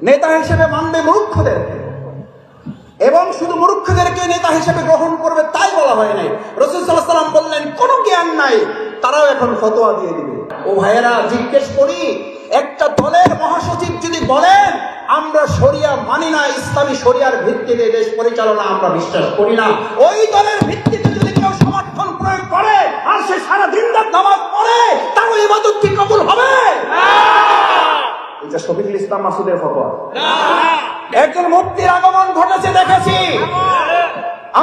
নেতা হিসেবে মানবে মূর্খদের, এবং শুধু মূর্খদেরকে নেতা হিসেবে গ্রহণ করবে তাই বলা হয় নাই। রাসূল সাল্লাল্লাহু আলাইহি ওয়াসাল্লাম বললেন কোনো জ্ঞান নাই, তারাও এখন ফতোয়া দিয়ে দিবে। ও ভাইয়েরা, জিজ্ঞেস করি, একটা দলের মহাসচিব যদি বলেন আমরা শরিয়া মানি না, ইসলামী শরিয়ার ভিত্তিতে দেশ পরিচালনা আমরা বিশ্বাস করি না, ওই দলের ভিত্তিতে যদি কেউ সমর্থন প্রয়োগ করে আর সে সারা দিন রাত নামাজ পড়ে, তার ইবাদত কি কবুল হবে? এটা শফিকুল ইসলাম মাসুদের ফতোয়া। একজন মুফতির আগমন ঘটেছে দেখেছি,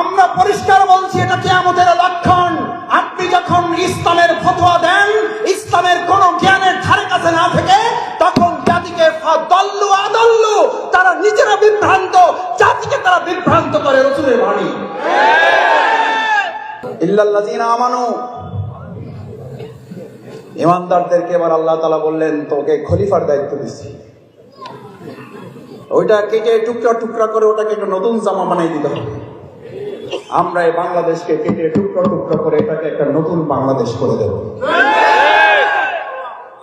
আমরা পরিষ্কার বলছি এটা কিয়ামতের লক্ষণ। আপনি যখন ইসলামের ফতোয়া দেন ইসলামের কোন জ্ঞানের ধারে কাছে না থেকে, তখন জাতিকে ফাদাল্লু আদাল্লু, তারা নিজেরা বিভ্রান্ত, জাতিকে তারা বিভ্রান্ত করে। রাসূলের বাণী ইল্লাল্লাযিনা আমানু, ঈমানদারদেরকে এবার আল্লাহ তাআলা বললেন তোকে খলিফার দায়িত্ব দিচ্ছি, ওইটা কেটে টুকরা টুকরা করে ওটাকে একটা নতুন জামা বানাই দিতে হবে। আমরা এই বাংলাদেশকে কেটে টুকরা টুকরা করে এটাকে একটা নতুন বাংলাদেশ করে দেব।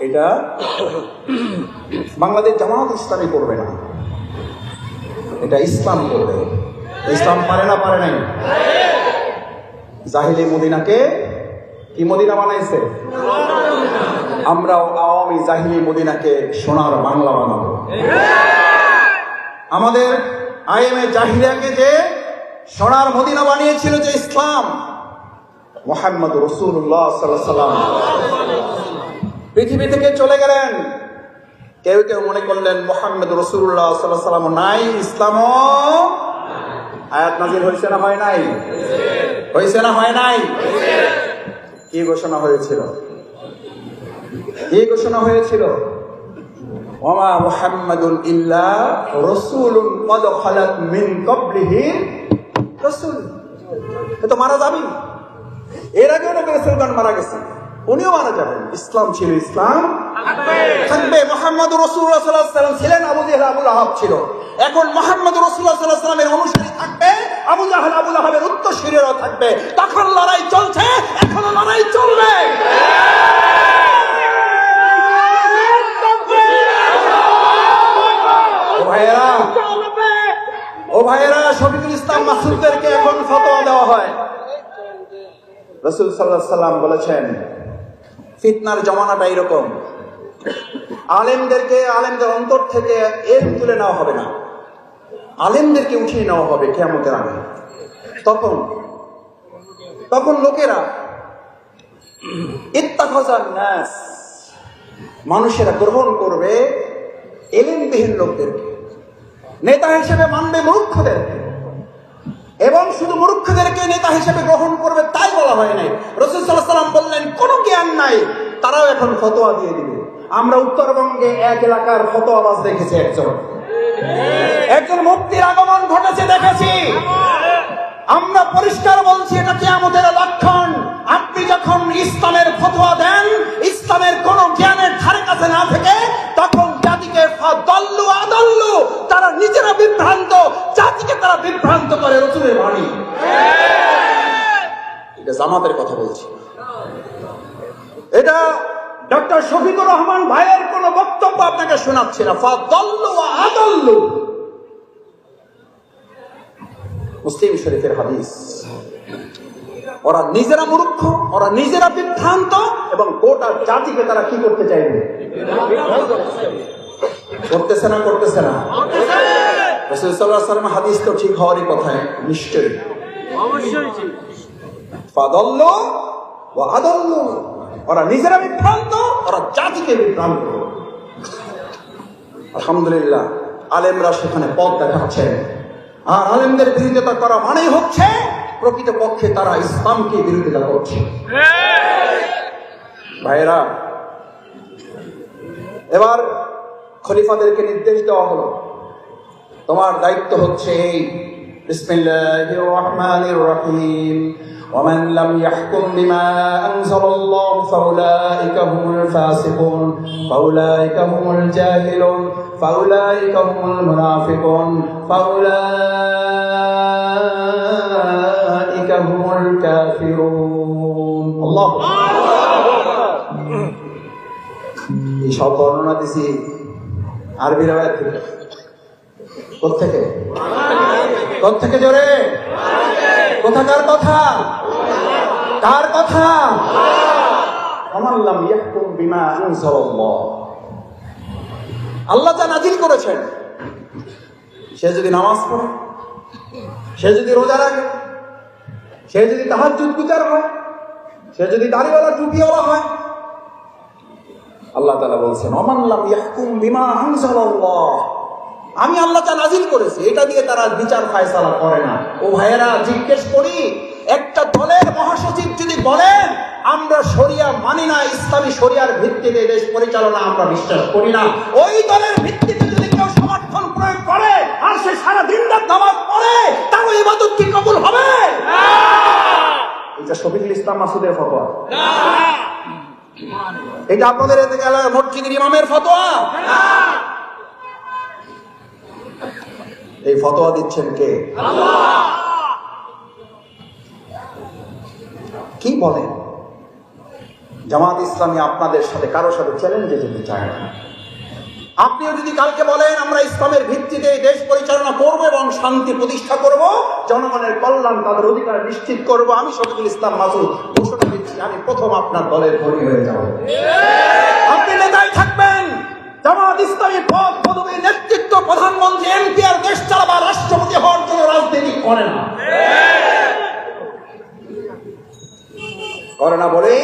এটা বাংলাদেশ জামাত ইসলামী করবে না, এটা ইসলাম করবে। ইসলাম পারে না, পারে নাই? জাহিলি মদিনাকে কি মদিনা বানাইছে? আমরাও আওয়ামী জাহিলি মদিনাকে সোনার বাংলা বানাবো। আমাদের আইএমএ জাহিলিয়াকে যে সোনার মদিনা বানিয়েছিল যে ইসলাম, মুহাম্মদ রাসূলুল্লাহ সাল্লাল্লাহু আলাইহি ওয়াসাল্লাম পৃথিবী থেকে চলে গেলেন। কেউ কেউ মনে করলেন মুহাম্মদ রাসূলুল্লাহ সাল্লাল্লাহু আলাইহি ওয়াসাল্লাম নাই, ইসলামও আয়াত নাযিল হয়েছে না হয় নাই? হয়েছে না হয় নাই? কি ঘোষণা হয়েছিল? কি ঘোষণা হয়েছিল? ওমা মুহাম্মাদুন ইল্লা রাসূলুন ক্বাদ খালাত মিন ক্বাবলিহি রাসূল। এ তো মারা যাবে, এর আগেও নবী রাসূলগণ মারা গেছে, উনিও মারা যাবেন। ইসলাম ছিল, ইসলাম থাকবে। মুহাম্মদুর রাসূলুল্লাহ সাল্লাল্লাহু আলাইহি ওয়াসাল্লাম ছিলেন, আবু জাহল আবু লাহাব ছিল। এখন মুহাম্মদুর রাসূলুল্লাহ সাল্লাল্লাহু আলাইহি ওয়াসাল্লামের অনুসারী থাকবে, আবু জাহল আবু লাহাবের উত্তরসূরিরাও থাকবে। তখন লড়াই চলছে, এখনো লড়াই চলবে। ও ভাইয়েরা, শফিকুল ইসলাম মাসুদদেরকে এখন ফতোয়া দেওয়া হয়। রাসূল সাল্লাল্লাহু আলাইহি ওয়াসাল্লাম বলেছেন ফিতনার জমানাটা এরকম, আলেমদের অন্তর থেকে এর তুলে নেওয়া হবে না, আলেমদেরকে উঠিয়ে নেওয়া হবে কিয়ামতের আগে। তখন লোকেরা ইত্তাখাযান নাস, মানুষেরা গ্রহণ করবে এলেমবিহীন লোকদেরকে, নেতা হিসেবে মানবে মূর্খদেরকে, এবং শুধু মূর্খদেরকে নেতা হিসেবে গ্রহণ করবে তাই বলা হয় নাই। রাসূল সাল্লাল্লাহু আলাইহি ওয়াসাল্লাম বললেন কোনো জ্ঞান নাই, তারাও এখন ফতোয়া দিয়ে দিবে। আমরা উত্তরবঙ্গে এক এলাকার ফতোয়াবাজ দেখেছি, একজন মুফতির আগমন ঘটেছে দেখেছি। আমরা পরিষ্কার বলছি এটা কিয়ামতের লক্ষণ। আপনি যখন ইসলামের ফতোয়া দেন ইসলামের কোন জ্ঞানের ধারে কাছে না থেকে, তখন জাতিকে ফাদাল্লু আদাল্লু, তারা নিজেরা বিভ্রান্ত, জাতিকে তারা বিভ্রান্ত করে। রাসূলের বাণী। এটা জামাতের কথা বলছি, এটা ডক্টর শফিকুর রহমান ভাইয়ের কোন বক্তব্য আপনাকে শোনাচ্ছি না। ফাদাল্লু আদাল্লু, মুসলিম শরীফের হাদিস। ওরা নিজেরা মূর্খ, ওরা নিজেরা বিভ্রান্ত, এবং গোটা জাতিকে তারা কি করতে চাইবে? করতেছে না, করতেছে না? রাসূল সাল্লাল্লাহু আলাইহি ওয়াসাল্লাম হাদিস তো ঠিক হওয়ারই কথা, নিশ্চয়ই। ফাদাল্লু ওয়া আদাল্লু, ওরা নিজেরা বিভ্রান্ত, ওরা জাতিকে বিভ্রান্ত। আলহামদুলিল্লাহ, আলেমরা সেখানে পথ দেখাচ্ছেন। আর আলেমদের বিরোধিতা করা মানেই হচ্ছে প্রকৃতপক্ষে তারা ইসলামকে বিরোধিতা করছে। ভাইয়েরা, এবার খলিফাদেরকে নির্দেশ দেওয়া হলো, তোমার দায়িত্ব হচ্ছে এই, বিসমিল্লাহির রহমানির রহিম, ومن لم يحكم بما أنزل الله فأولئك هم الفاسقون فأولئك هم الجاهلون فأولئك هم المنافقون فأولئك هم الكافرون الله এই সব বর্ণনা দিছি আরবি রেওয়ায়াত থেকে। কোত্থেকে? কোত্থেকে জোরে? কোথাকার কথা? কার কথা? ওমান লাম ইয়াহকুম বিমা আনজালাল্লাহ, আল্লাহ যা নাজিল করেছেন, সে যদি নামাজ পড়ে, সে যদি রোজা রাখে, সে যদি তাহাজ্জুদ গুজার হয়, সে যদি দাড়িওয়ালা টুপিওয়ালা হয়, আল্লাহ তাআলা বলছেন ওমান লাম ইয়াহকুম বিমা আনজালাল্লাহ, আমি আল্লাহ যা নাজিল করেছি এটা দিয়ে তারা বিচার ফায়সালা করে না। ও ভাইয়েরা, জিজ্ঞেস করি, একটা দলের মহাসচিব যদি বলেন আমরা শরিয়া মানি না, ইসলামী শরিয়ার ভিত্তিতে দেশ পরিচালনা আমরা বিশ্বাস করি না, ওই দলের ভিত্তিতে যদি কেউ সমর্থন প্রয়োগ করে আর সে সারা দিন রাত নামাজ পড়ে, তার ইবাদত কি কবুল হবে? এটা শফিকুল ইসলাম মাসুদের ফতোয়া? এটা আপনাদের মসজিদের ইমামের ফতোয়া? এই ফতোয়া দিচ্ছেন কে? কি বলেন? জামাত ইসলামী আপনাদের সাথে কারো সাথে চ্যালেঞ্জে যেতে চায় না। আপনিও যদি কালকে বলেন আমরা ইসলামের ভিত্তিতে দেশ পরিচালনা করব এবং শান্তি প্রতিষ্ঠা করব, জনগণের কল্যাণ, তাদের অধিকার নিশ্চিত করব, আমি শফিকুল ইসলাম মাসুদ ঘোষণা দিচ্ছি আমি প্রথম আপনার দলের ধনী হয়ে যাব। আপনি নেতাই থাকবেন, জামাত ইসলামী পদ পদবী নেতৃত্ব, প্রধানমন্ত্রী, এমপি আর দেশ চালাবা, রাষ্ট্রপতি হওয়ার জন্য রাজনীতি করে না, করে না বলেই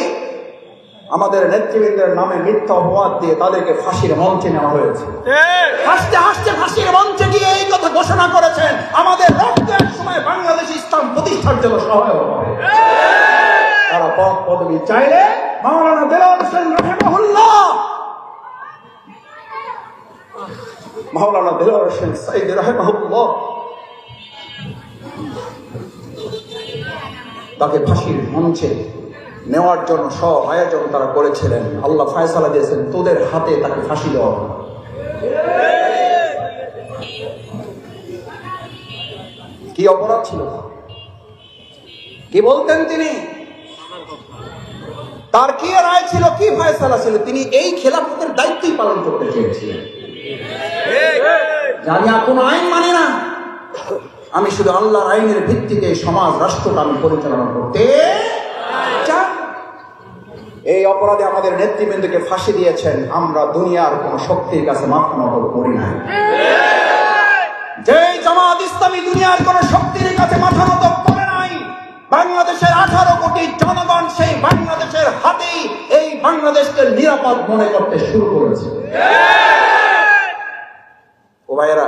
আমাদের নেতৃবৃন্দের নামে মিথ্যা অপবাদ দিয়ে তাদেরকে ফাঁসির মঞ্চে নেওয়া হয়েছে। হাসতে হাসতে ফাঁসির মঞ্চে গিয়ে এই কথা ঘোষণা করেছেন আমাদের রক্তের সময় বাংলাদেশ ইসলাম প্রতিষ্ঠার জন্য সহায়ক হবে। তারা পদ পদবী চাইলে মাওলানা দেলোয়ার হোসেন রাহিমাহুল্লাহ, মাওলানা দেলোয়ার হোসেন সাইদি রাহিমাহুল্লাহ তাকে ফাঁসির মঞ্চে নেওয়ার জন্য সব আয়োজন তারা করেছিলেন। আল্লাহ ফায়সালা দিয়েছেন তোদের হাতে তাকে ফাঁসি দেওয়া। কি অপরাধ ছিল? কি বলতেন তিনি? তার কি রায় ছিল? কি ফায়সালা ছিল? তিনি এই খেলাফতের দায়িত্বই পালন করতে চেয়েছিলেন। জানি কোনো আইন মানে না, আমি শুধু আল্লাহর আইনের ভিত্তিতে সমাজ রাষ্ট্রটা আমি পরিচালনা করতে চাই। এই অপরাধে আমাদের নেতৃবৃন্দকে ফাঁসি দিয়েছেন। আমরা দুনিয়ার কোন শক্তির কাছে মাথা নত করি না। যে জামাত ইসলামী দুনিয়ার কোন শক্তির কাছে মাথা নত করে নাই, বাংলাদেশের 18 কোটি জনগণ সেই বাংলাদেশের হাতেই এই বাংলাদেশকে নিরাপদ মনে করতে শুরু করেছে। ও ভাইয়েরা,